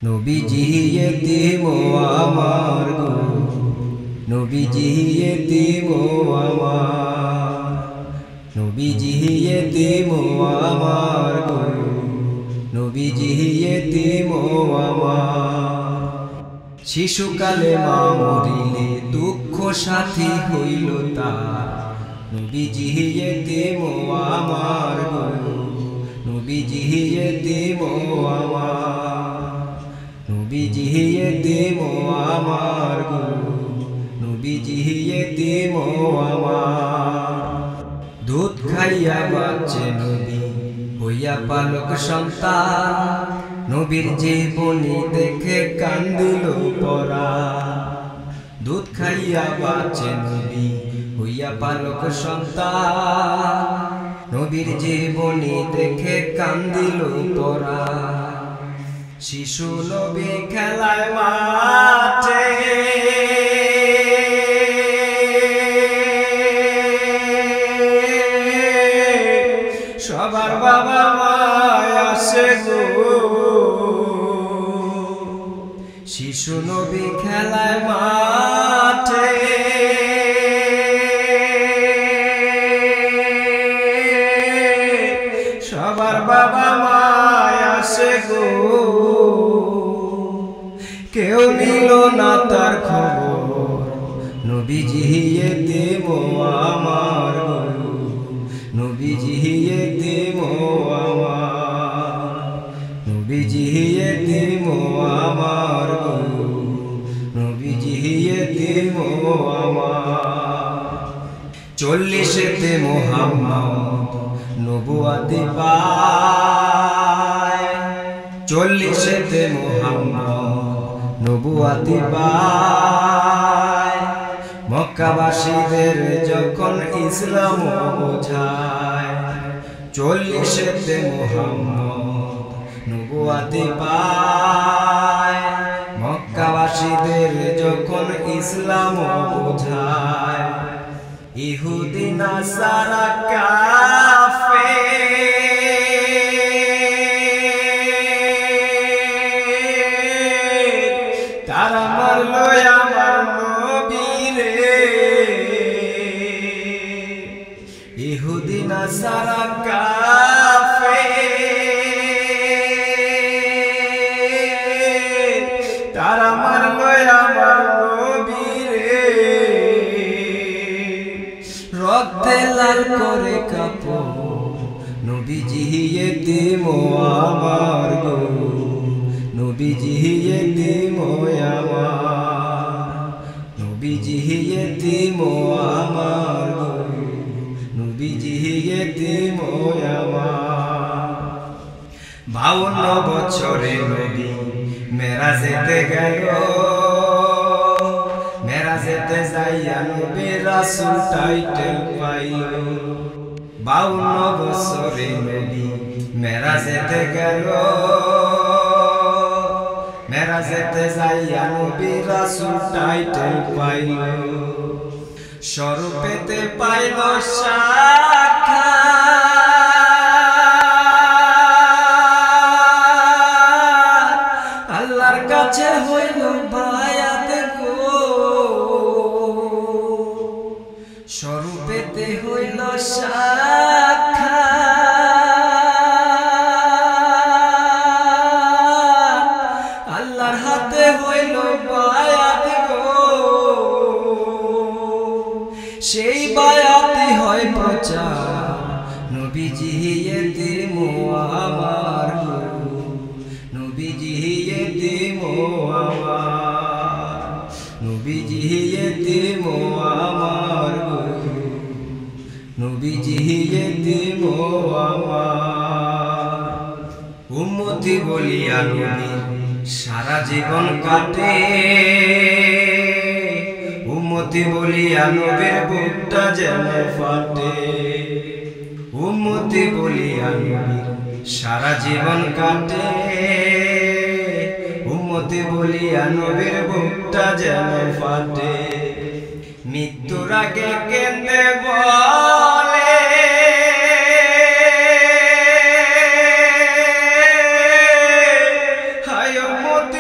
নবীজি এতিম আমার গো, নবীজি এতিম আমার, নবীজি এতিম আমার গো, নবীজি এতিম আমার। শিশুকালে মা মরিলে দুঃখ সাথী হইল তার, নবীজি এতিম আমার গো, নবীজি এতিম আমার, নবীজি এতিম আমার গো, নবীজি এতিম আমার। দুধ খাইয়া বাঁচে নবী হইয়া পালক সন্তান, নবীর জীবনী দেখে কান্দিল পরাণ। দুধ খাইয়া বাঁচে নবী হইয়া পালক সন্তান, নবীর জীবনী দেখে কান্দিল পরাণ। শিশু নবী খেলায় মাঠে, সবার বাবা মায় আসে গো। শিশু নবী খেলায় মাঠে, সবার বাবা মায় আসে গো। কেউ নিল না তার খবর, নবীজি এতিম আমার গো, নবীজি এতিম আমার, নবীজি এতিম আমার গো, নবীজি এতিম আমার। 40 মুহাম্মদ নবুয়াতি পায়, 40 মুহাম্মদ নবুয়াতি পায়। মক্কাবাসীদের যখন ইসলাম বোঝায়, 40 মুহাম্মদ নবুয়াতি পায়। মক্কাবাসীদের যখন ইসলাম বোঝায়, ইহুদি নাসারা কাফের, তারা মারলো আমার নবীরে। ইহুদি নাসারা কাফের, তারা মারলো আমার নবীরে। রক্তে লাল করে কাপড়, নবীজি এতিম আমার গো, নবীজি এতিম আমার, নবীজি এতিম আমার গো, নবীজি এতিম আমার। 52 বছরে নবী মেরাজেতে গেল, মেরাজেতে যাইয়া নবী রাসূল টাইটেল পাইল। 52 বছরে নবী মেরাজেতে গেল, মেরাজেতে যাইয়া নবী রাসূল টাইটেল পাইল। স্বরূপেতে পাইল সাক্ষাৎ, আল্লাহর কাছে হইল বায়াত গো। স্বরূপেতে হইল সাক্ষাৎ, আল্লাহর হাতে হইল বায়াত গো। সেই বায়াতে হয় প্রচার, নবীজি এতিম আমার গো, নবীজি এতিম আমার, নবীজি এতিম আমার গো, নবীজি এতিম আমার। উম্মতি বলিয়া নবী সারা জীবন কাটে, উম্মতি বলিয়া নবীর বুকটা যেন ফাটে। উম্মতি বলিয়া নবীর সারা জীবন কাটে, উম্মতি বলিয়া নবীর বুকটা যেন ফাটে। মৃত্যুর আগে কেঁদে বলে, হায় উম্মতি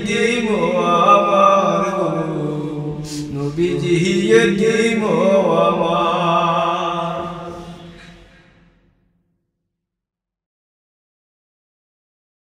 ইয়তীম আমার গো নবীজি ইয়তীম আমার